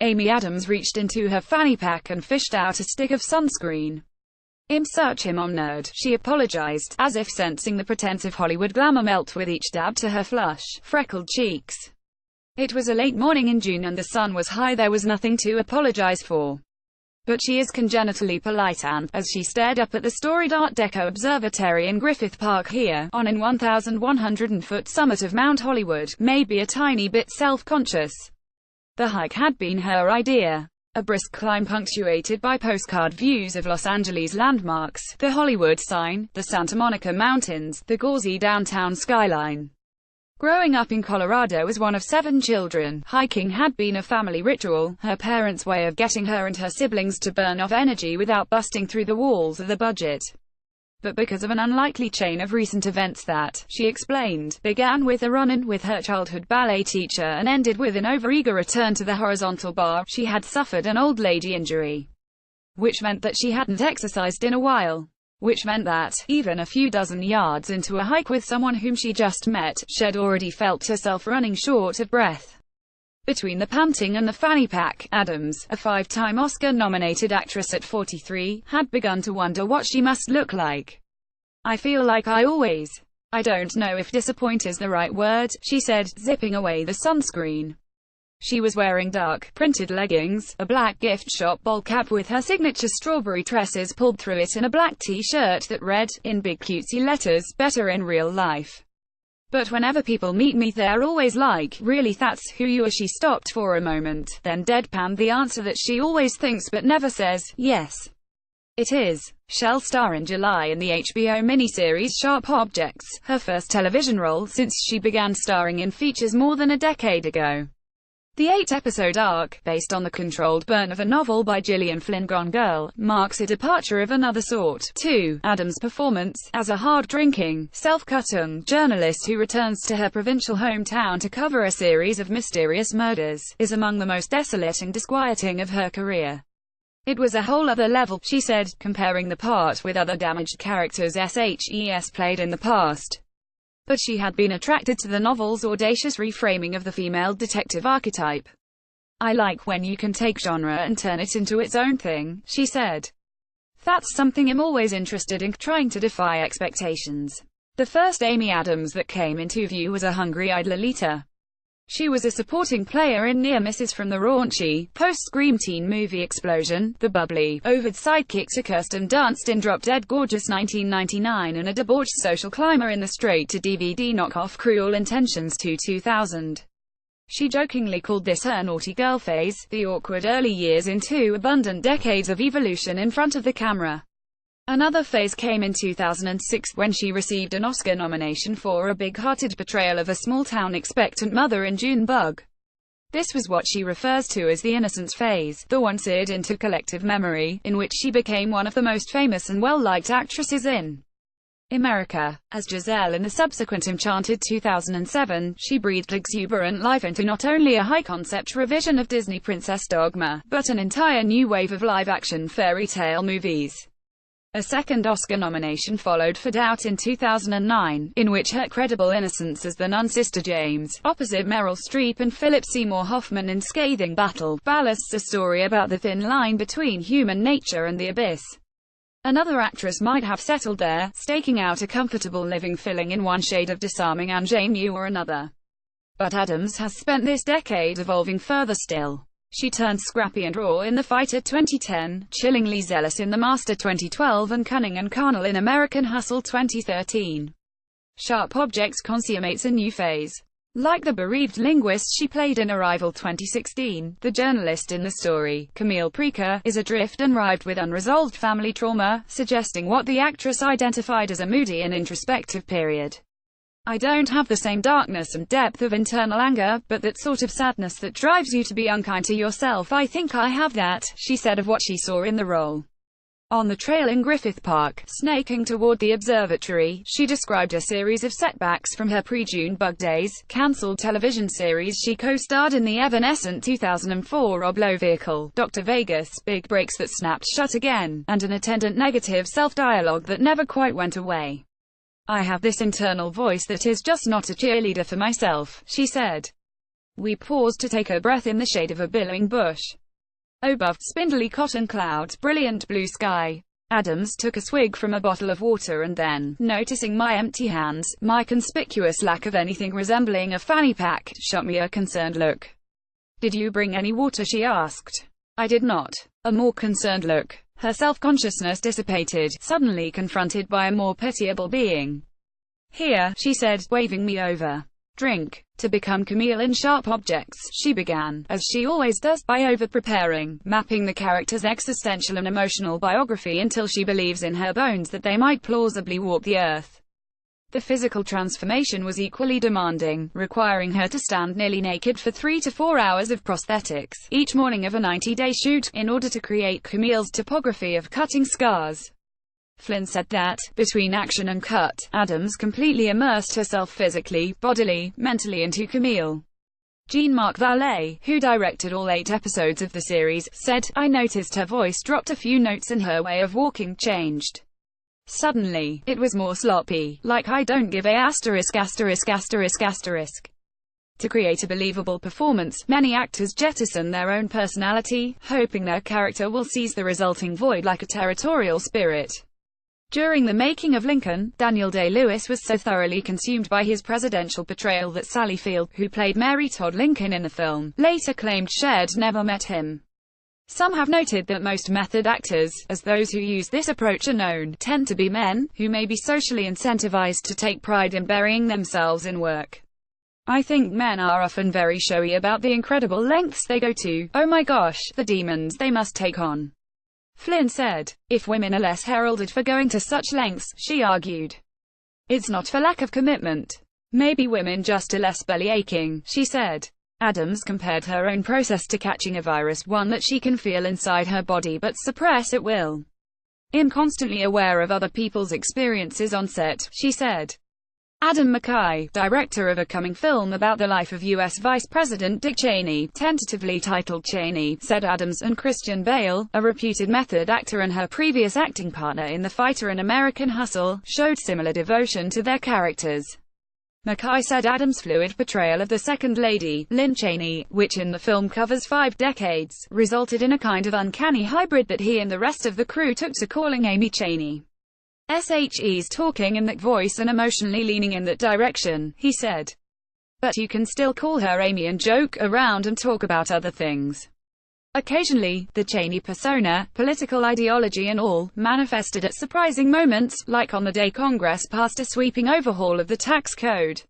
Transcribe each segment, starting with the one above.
Amy Adams reached into her fanny pack and fished out a stick of sunscreen. "I'm such a mom nerd," she apologized, as if sensing the pretense of Hollywood glamour melt with each dab to her flush, freckled cheeks. It was a late morning in June and the sun was high. There was nothing to apologize for. But she is congenitally polite and, as she stared up at the storied Art Deco observatory in Griffith Park here, on an 1,100-foot summit of Mount Hollywood, maybe a tiny bit self-conscious. The hike had been her idea. A brisk climb punctuated by postcard views of Los Angeles landmarks, the Hollywood sign, the Santa Monica Mountains, the gauzy downtown skyline. Growing up in Colorado as one of 7 children, hiking had been a family ritual, her parents' way of getting her and her siblings to burn off energy without busting through the walls of the budget. But because of an unlikely chain of recent events that, she explained, began with a run-in with her childhood ballet teacher and ended with an overeager return to the horizontal bar, she had suffered an old lady injury. Which meant that she hadn't exercised in a while. Which meant that, even a few dozen yards into a hike with someone whom she just met, she'd already felt herself running short of breath. Between the panting and the fanny pack, Adams, a 5-time Oscar-nominated actress at 43, had begun to wonder what she must look like. "I feel like I don't know if disappoint is the right word," she said, zipping away the sunscreen. She was wearing dark, printed leggings, a black gift shop ball cap with her signature strawberry tresses pulled through it and a black t-shirt that read, in big cutesy letters, "Better in real life. But whenever people meet me they're always like, 'Really, that's who you are?'" She stopped for a moment, then deadpanned the answer that she always thinks but never says, "Yes. It is." She'll star in July in the HBO miniseries Sharp Objects, her first television role since she began starring in features more than a decade ago. The 8-episode arc, based on the controlled burn of a novel by Gillian Flynn, Gone Girl, marks a departure of another sort, too. Adams' performance, as a hard-drinking, self-cutting journalist who returns to her provincial hometown to cover a series of mysterious murders, is among the most desolate and disquieting of her career. "It was a whole other level," she said, comparing the part with other damaged characters SHES played in the past. But she had been attracted to the novel's audacious reframing of the female detective archetype. "I like when you can take genre and turn it into its own thing," she said. "That's something I'm always interested in, trying to defy expectations." The first Amy Adams that came into view was a hungry-eyed Lolita. She was a supporting player in Near Misses from the raunchy, post-Scream teen movie Explosion, the bubbly, ovid sidekick to Kirsten Dunst in Drop Dead Gorgeous 1999 and a debauched social climber in the straight-to-DVD knockoff Cruel Intentions 2 2000. She jokingly called this her naughty girl phase, the awkward early years in 2 abundant decades of evolution in front of the camera. Another phase came in 2006 when she received an Oscar nomination for a big-hearted portrayal of a small-town expectant mother in Junebug. This was what she refers to as the innocence phase, the one seared into collective memory, in which she became one of the most famous and well-liked actresses in America. As Giselle in the subsequent Enchanted 2007, she breathed exuberant life into not only a high-concept revision of Disney princess dogma, but an entire new wave of live-action fairy tale movies. A second Oscar nomination followed for Doubt in 2009, in which her credible innocence as the nun Sister James, opposite Meryl Streep and Philip Seymour Hoffman in scathing battle, ballasts a story about the thin line between human nature and the abyss. Another actress might have settled there, staking out a comfortable living filling in one shade of disarming ingenue or another. But Adams has spent this decade evolving further still. She turned scrappy and raw in The Fighter 2010, chillingly zealous in The Master 2012 and cunning and carnal in American Hustle 2013. Sharp Objects consummates a new phase. Like the bereaved linguist she played in Arrival 2016, the journalist in the story, Camille Preaker, is adrift and rife with unresolved family trauma, suggesting what the actress identified as a moody and introspective period. "I don't have the same darkness and depth of internal anger, but that sort of sadness that drives you to be unkind to yourself. I think I have that," she said of what she saw in the role. On the trail in Griffith Park, snaking toward the observatory, she described a series of setbacks from her pre-Junebug days, cancelled television series she co-starred in the evanescent 2004 Rob Lowe vehicle, Dr. Vegas, big breaks that snapped shut again, and an attendant negative self-dialogue that never quite went away. "I have this internal voice that is just not a cheerleader for myself," she said. We paused to take a breath in the shade of a billowing bush. Above, spindly cotton clouds, brilliant blue sky. Adams took a swig from a bottle of water and then, noticing my empty hands, my conspicuous lack of anything resembling a fanny pack, shot me a concerned look. "Did you bring any water?" she asked. I did not. A more concerned look. Her self-consciousness dissipated, suddenly confronted by a more pitiable being. "Here," she said, waving me over. "Drink." To become Camille in Sharp Objects, she began, as she always does, by over-preparing, mapping the character's existential and emotional biography until she believes in her bones that they might plausibly walk the earth. The physical transformation was equally demanding, requiring her to stand nearly naked for 3 to 4 hours of prosthetics, each morning of a 90-day shoot, in order to create Camille's topography of cutting scars. Flynn said that, between action and cut, Adams completely immersed herself physically, bodily, mentally into Camille. Jean-Marc Vallée, who directed all 8 episodes of the series, said, "I noticed her voice dropped a few notes and her way of walking changed. Suddenly, it was more sloppy, like I don't give a asterisk asterisk asterisk asterisk." To create a believable performance, many actors jettison their own personality, hoping their character will seize the resulting void like a territorial spirit. During the making of Lincoln, Daniel Day-Lewis was so thoroughly consumed by his presidential portrayal that Sally Field, who played Mary Todd Lincoln in the film, later claimed she'd never met him. Some have noted that most method actors, as those who use this approach are known, tend to be men, who may be socially incentivized to take pride in burying themselves in work. I think men are often very showy about the incredible lengths they go to. Oh my gosh, the demons they must take on. Flynn said. If women are less heralded for going to such lengths, she argued, it's not for lack of commitment. Maybe women just are less belly-aching, she said. Adams compared her own process to catching a virus, one that she can feel inside her body but suppress at will. "I'm constantly aware of other people's experiences on set," she said. Adam McKay, director of a coming film about the life of U.S. Vice President Dick Cheney, tentatively titled Cheney, said Adams and Christian Bale, a reputed method actor and her previous acting partner in The Fighter and American Hustle, showed similar devotion to their characters. McKay said Adams' fluid portrayal of the Second Lady, Lynn Cheney, which in the film covers 5 decades, resulted in a kind of uncanny hybrid that he and the rest of the crew took to calling Amy Cheney. "She's talking in that voice and emotionally leaning in that direction," he said. "But you can still call her Amy and joke around and talk about other things." Occasionally, the Cheney persona, political ideology and all, manifested at surprising moments, like on the day Congress passed a sweeping overhaul of the tax code.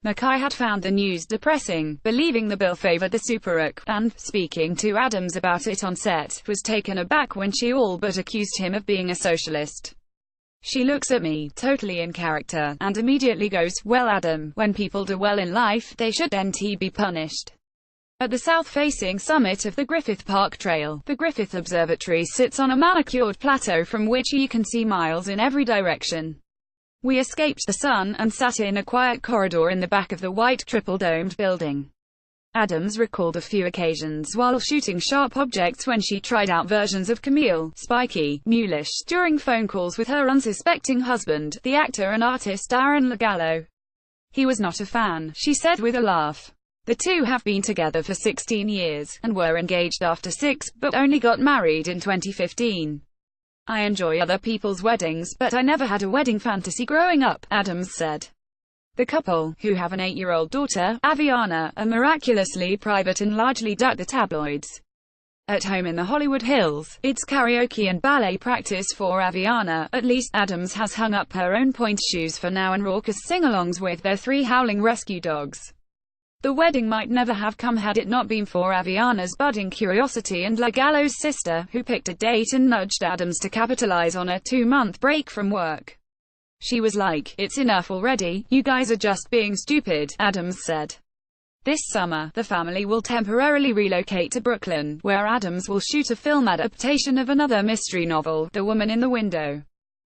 McKay had found the news depressing, believing the bill favored the super-rich, and, speaking to Adams about it on set, was taken aback when she all but accused him of being a socialist. "She looks at me, totally in character, and immediately goes, 'Well Adam, when people do well in life, they shouldn't be punished.'" At the south-facing summit of the Griffith Park Trail, the Griffith Observatory sits on a manicured plateau from which you can see miles in every direction. We escaped the sun, and sat in a quiet corridor in the back of the white triple-domed building. Adams recalled a few occasions while shooting Sharp Objects when she tried out versions of Camille, spiky, mulish, during phone calls with her unsuspecting husband, the actor and artist Aaron LaGallo. "He was not a fan," she said with a laugh. "The two have been together for 16 years, and were engaged after 6, but only got married in 2015. I enjoy other people's weddings, but I never had a wedding fantasy growing up," Adams said. The couple, who have an 8-year-old daughter, Aviana, are miraculously private and largely duck the tabloids. At home in the Hollywood Hills, it's karaoke and ballet practice for Aviana. At least, Adams has hung up her own pointe shoes for now and raucous sing-alongs with their 3 howling rescue dogs. The wedding might never have come had it not been for Aviana's budding curiosity and LaGallo's sister, who picked a date and nudged Adams to capitalize on a 2-month break from work. She was like, "It's enough already, you guys are just being stupid," Adams said. This summer, the family will temporarily relocate to Brooklyn, where Adams will shoot a film adaptation of another mystery novel, The Woman in the Window.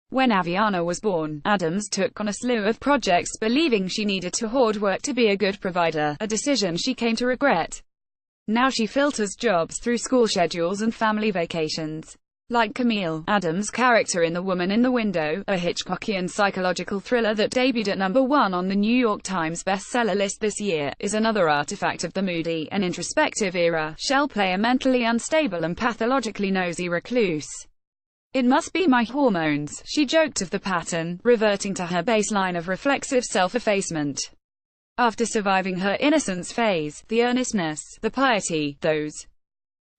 When Aviana was born, Adams took on a slew of projects, believing she needed to hoard work to be a good provider, a decision she came to regret. Now she filters jobs through school schedules and family vacations. Like Camille Adams' character in The Woman in the Window, a Hitchcockian psychological thriller that debuted at #1 on the New York Times bestseller list this year, is another artifact of the moody and introspective era. She'll play a mentally unstable and pathologically nosy recluse. "It must be my hormones," she joked of the pattern, reverting to her baseline of reflexive self-effacement. After surviving her innocence phase, the earnestness, the piety, those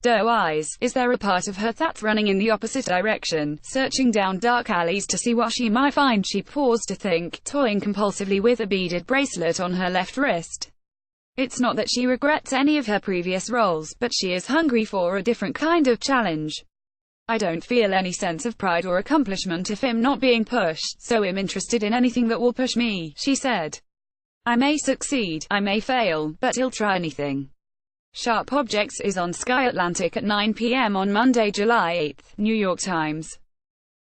doe eyes, is there a part of her that's running in the opposite direction, searching down dark alleys to see what she might find? She paused to think, toying compulsively with a beaded bracelet on her left wrist. It's not that she regrets any of her previous roles, but she is hungry for a different kind of challenge. "I don't feel any sense of pride or accomplishment if I'm not being pushed, so I'm interested in anything that will push me," she said. "I may succeed, I may fail, but I'll try anything." Sharp Objects is on Sky Atlantic at 9 p.m. on Monday, July 8. New York Times.